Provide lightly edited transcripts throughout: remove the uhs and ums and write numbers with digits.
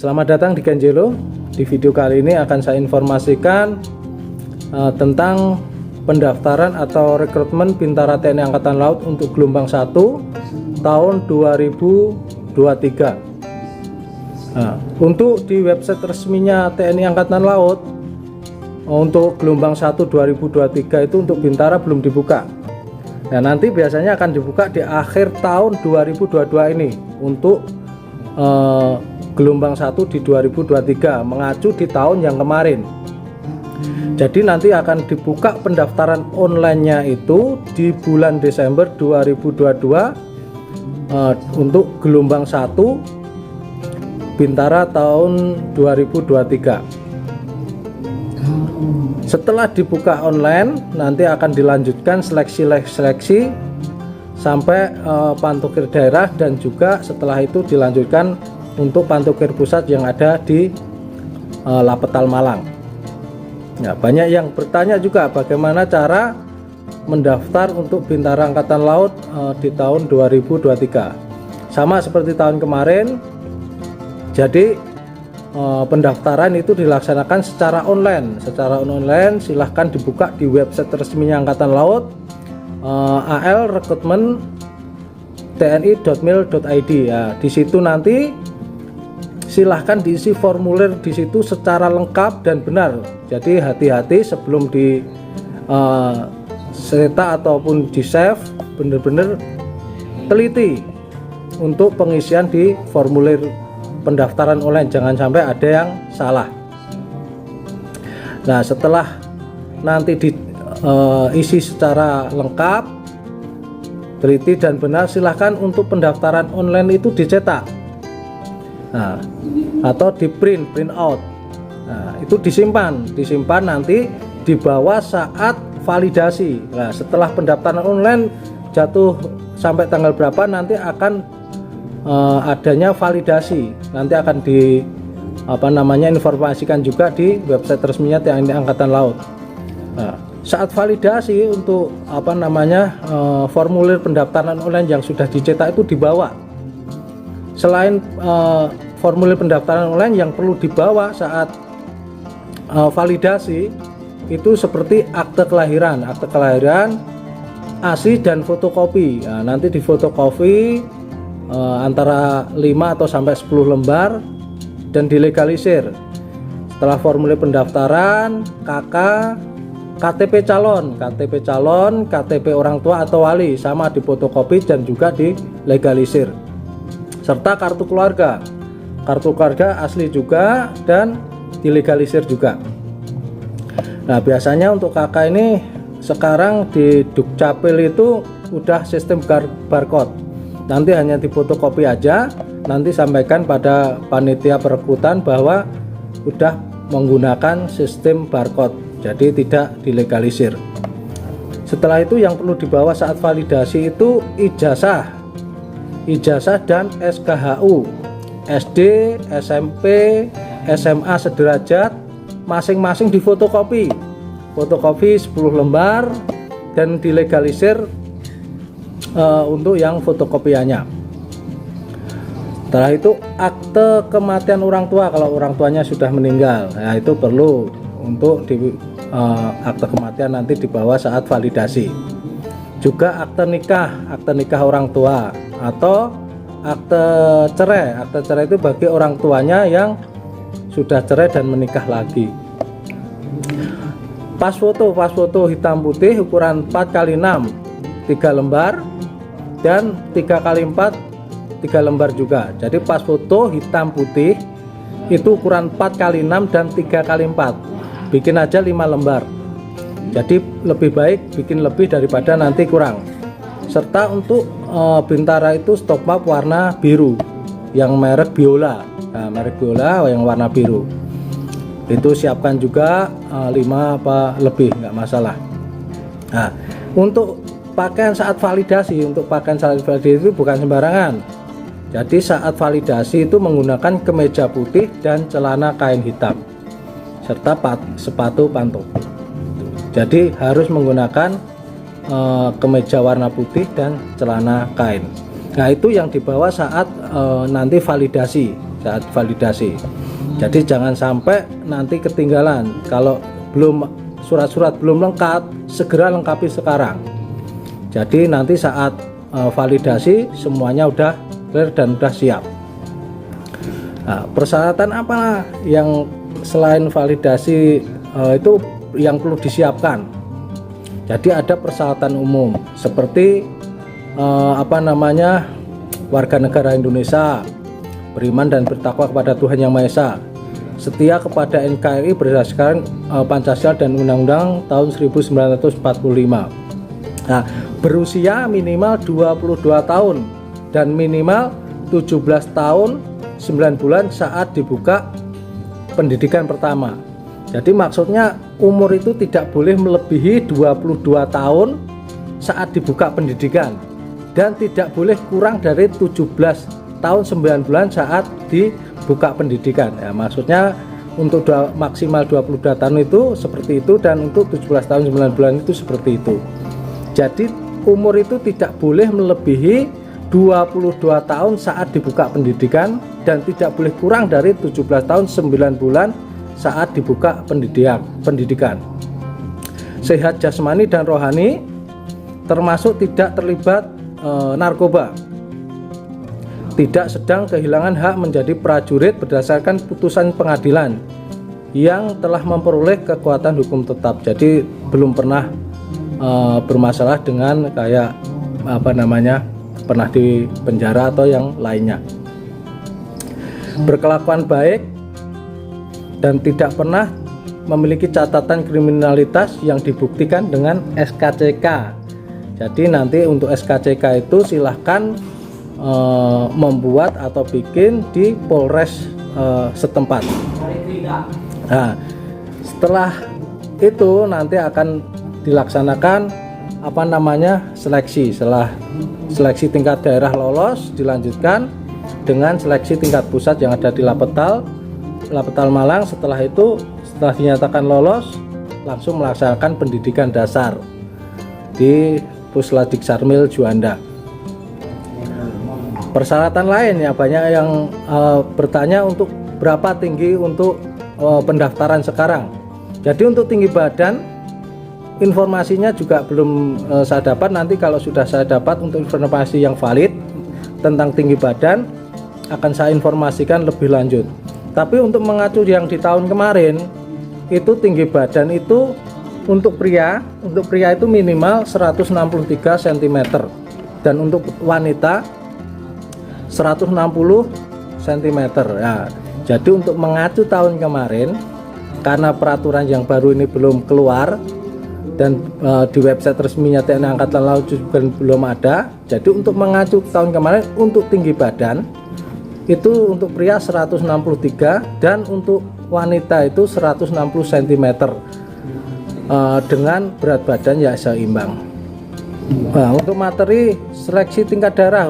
Selamat datang di Kenjelo. Di video kali ini akan saya informasikan tentang pendaftaran atau rekrutmen Bintara TNI Angkatan Laut untuk gelombang 1 tahun 2023. Untuk di website resminya TNI Angkatan Laut untuk gelombang 1 2023 itu untuk Bintara belum dibuka. Nah, nanti biasanya akan dibuka di akhir tahun 2022 ini untuk gelombang 1 di 2023, mengacu di tahun yang kemarin. Jadi nanti akan dibuka pendaftaran online-nya itu di bulan Desember 2022 untuk gelombang 1 Bintara tahun 2023. Setelah dibuka online, nanti akan dilanjutkan seleksi sampai Pantukir daerah, dan juga setelah itu dilanjutkan untuk Pantukir pusat yang ada di Lapetal Malang. Ya, banyak yang bertanya juga bagaimana cara mendaftar untuk Bintara Angkatan Laut di tahun 2023. Sama seperti tahun kemarin. Jadi pendaftaran itu dilaksanakan secara online. Secara online silahkan dibuka di website resminya Angkatan Laut, al-rekrutmen.tni.mil.id. Ya, di situ nanti silahkan diisi formulir di situ secara lengkap dan benar. Jadi hati-hati sebelum di seta ataupun di save, benar-benar teliti untuk pengisian di formulir pendaftaran online, jangan sampai ada yang salah. Nah, setelah nanti diisi secara lengkap, teliti dan benar, silahkan untuk pendaftaran online itu dicetak, atau di print out. Nah, itu disimpan nanti dibawa saat validasi. Nah, setelah pendaftaran online jatuh sampai tanggal berapa, nanti akan adanya validasi, nanti akan informasikan juga di website resminya TNI Angkatan Laut. Nah, saat validasi untuk formulir pendaftaran online yang sudah dicetak itu dibawa. Selain formulir pendaftaran online yang perlu dibawa saat validasi itu seperti akte kelahiran asli dan fotokopi. Nah, nanti di fotokopi antara 5 atau sampai 10 lembar dan dilegalisir. Setelah formulir pendaftaran, KK, KTP calon, KTP orang tua atau wali sama difotokopi dan juga dilegalisir. Serta kartu keluarga asli juga dan dilegalisir juga. Nah, biasanya untuk KK ini sekarang di Dukcapil itu udah sistem barcode. Nanti hanya difotokopi aja, nanti sampaikan pada panitia perekrutan bahwa udah menggunakan sistem barcode, jadi tidak dilegalisir. Setelah itu yang perlu dibawa saat validasi itu ijazah dan SKHU, SD, SMP, SMA sederajat, masing-masing difotokopi 10 lembar dan dilegalisir untuk yang fotokopiannya. Setelah itu akte kematian orang tua, kalau orang tuanya sudah meninggal, nah itu perlu untuk akte kematian nanti dibawa saat validasi. Juga akte nikah orang tua, atau akte cerai itu bagi orang tuanya yang sudah cerai dan menikah lagi. Pas foto hitam putih ukuran 4x6 3 lembar dan 3x4 3 lembar juga. Jadi pas foto hitam putih itu ukuran 4x6 dan 3x4, bikin aja 5 lembar. Jadi lebih baik bikin lebih daripada nanti kurang. Serta untuk Bintara itu stok map warna biru yang merek Biola. Nah, merek Biola yang warna biru itu siapkan juga 5 apa lebih, nggak masalah. Nah, untuk pakaian saat validasi, itu bukan sembarangan. Jadi saat validasi itu menggunakan kemeja putih dan celana kain hitam serta sepatu pantofel. Jadi harus menggunakan kemeja warna putih dan celana kain. Nah, itu yang dibawa saat nanti validasi. saat validasi. Jadi jangan sampai nanti ketinggalan. Kalau belum surat-surat belum lengkap, segera lengkapi sekarang. Jadi nanti saat validasi semuanya udah clear dan udah siap. Nah, persyaratan apa yang selain validasi itu yang perlu disiapkan? Jadi ada persyaratan umum seperti warga negara Indonesia, beriman dan bertakwa kepada Tuhan Yang Maha Esa, setia kepada NKRI berdasarkan Pancasila dan Undang-Undang tahun 1945. Nah, berusia minimal 22 tahun dan minimal 17 tahun 9 bulan saat dibuka pendidikan pertama. Jadi maksudnya umur itu tidak boleh melebihi 22 tahun saat dibuka pendidikan dan tidak boleh kurang dari 17 tahun 9 bulan saat dibuka pendidikan. Ya, maksudnya untuk maksimal 22 tahun itu seperti itu, dan untuk 17 tahun 9 bulan itu seperti itu. Jadi umur itu tidak boleh melebihi 22 tahun saat dibuka pendidikan dan tidak boleh kurang dari 17 tahun 9 bulan saat dibuka pendidikan. Sehat jasmani dan rohani, termasuk tidak terlibat narkoba, tidak sedang kehilangan hak menjadi prajurit berdasarkan putusan pengadilan yang telah memperoleh kekuatan hukum tetap. Jadi belum pernah bermasalah dengan kayak pernah di penjara atau yang lainnya. Berkelakuan baik dan tidak pernah memiliki catatan kriminalitas yang dibuktikan dengan SKCK. Jadi nanti untuk SKCK itu silahkan membuat atau bikin di Polres setempat. Nah, setelah itu nanti akan dilaksanakan seleksi. Setelah seleksi tingkat daerah lolos, dilanjutkan dengan seleksi tingkat pusat yang ada di Lapetal Malang. Setelah itu, setelah dinyatakan lolos, langsung melaksanakan pendidikan dasar di Pusladik Sarmil Juanda. Persyaratan lain ya, banyak yang bertanya untuk berapa tinggi untuk pendaftaran sekarang. Jadi untuk tinggi badan informasinya juga belum saya dapat. Nanti kalau sudah saya dapat untuk informasi yang valid tentang tinggi badan akan saya informasikan lebih lanjut. Tapi untuk mengacu yang di tahun kemarin itu tinggi badan itu untuk pria itu minimal 163 cm dan untuk wanita 160 cm. Ya, jadi untuk mengacu tahun kemarin, karena peraturan yang baru ini belum keluar dan di website resminya TNI Angkatan Laut juga belum ada. Jadi untuk mengacu tahun kemarin untuk tinggi badan itu untuk pria 163 dan untuk wanita itu 160 cm dengan berat badan yang seimbang. Nah, untuk materi seleksi tingkat daerah,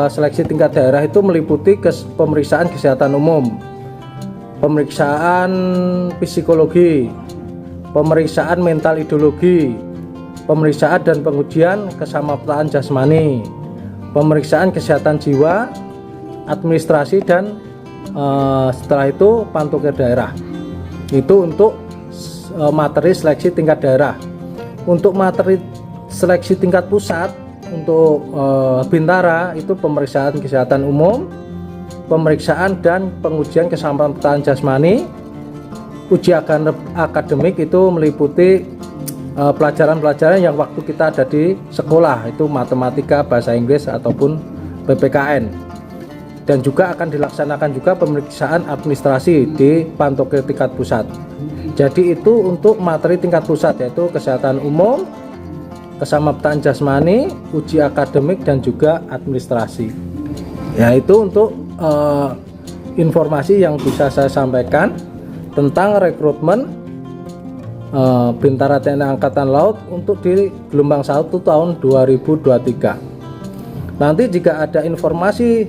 seleksi tingkat daerah itu meliputi pemeriksaan kesehatan umum, pemeriksaan psikologi, pemeriksaan mental ideologi, pemeriksaan dan pengujian kesamaptaan jasmani, pemeriksaan kesehatan jiwa, administrasi, dan setelah itu pantokir daerah. Itu untuk materi seleksi tingkat daerah. Untuk materi seleksi tingkat pusat untuk Bintara itu pemeriksaan kesehatan umum, pemeriksaan dan pengujian kesamaptaan jasmani. Uji akademik itu meliputi pelajaran-pelajaran yang waktu kita ada di sekolah, itu matematika, bahasa Inggris ataupun PPKN. Dan juga akan dilaksanakan juga pemeriksaan administrasi di pantokir tingkat pusat. Jadi itu untuk materi tingkat pusat, yaitu kesehatan umum, kesamaptaan jasmani, uji akademik, dan juga administrasi. Ya, itu untuk informasi yang bisa saya sampaikan tentang rekrutmen Bintara TNI Angkatan Laut untuk di gelombang 1 tahun 2023. Nanti jika ada informasi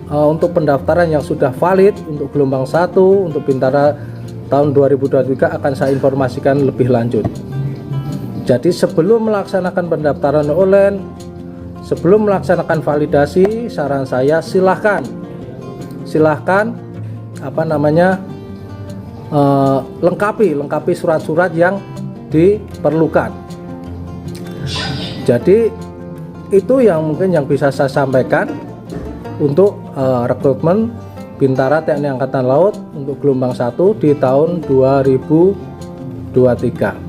untuk pendaftaran yang sudah valid untuk gelombang 1 untuk Bintara tahun 2023 akan saya informasikan lebih lanjut. Jadi sebelum melaksanakan pendaftaran online, sebelum melaksanakan validasi, saran saya silahkan silahkan lengkapi surat-surat yang diperlukan. Jadi itu yang mungkin yang bisa saya sampaikan untuk rekrutmen Bintara TNI Angkatan Laut untuk gelombang 1 di tahun 2023.